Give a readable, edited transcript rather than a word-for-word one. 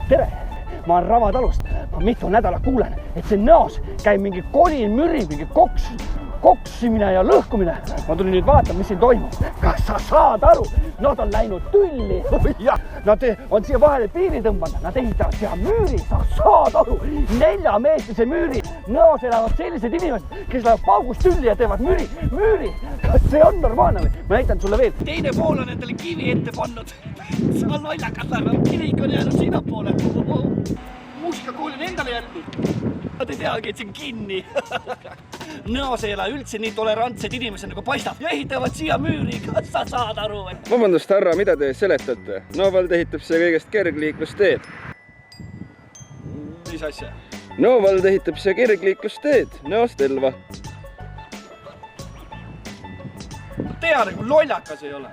Tere! Ma olen Ravatalust. Ma mitu nädalat kuulen, et see Nõos käib mingi kolin müri, mingi koksimine ja lõhkumine. Ma tulin nüüd vaatama, mis siin toimub. Kas sa saad aru? Nad on läinud tülli. Nad on siia vahele piiri tõmbanud. Nad ehitavad siia müüri. Sa saad aru? 4-meetlise müüri. Nõos elavad sellised inimesed, kes lähevad paugust tülli ja teevad müüri. Kas see on normaalne või? Ma näitan sulle veel. Teine pool on endale kivi ette pannud. See on lollakas, aga kirik on jäänud sinna poole. Muusikakool on endale jätnud. Nad ei teagi, et see on kinni. Nõos ei ole üldse nii tolerantsed inimesed nagu paistab ja ehitavad siia müüri. Kas sa saad aru? Vabandust, härra, mida te seletate? Nõovald ehitab siia kõigest kergliiklusteed. Mis asja? Nõovald ehitab siia kergliiklusteed Nõost Elva. Tean, kui lollakas ei ole.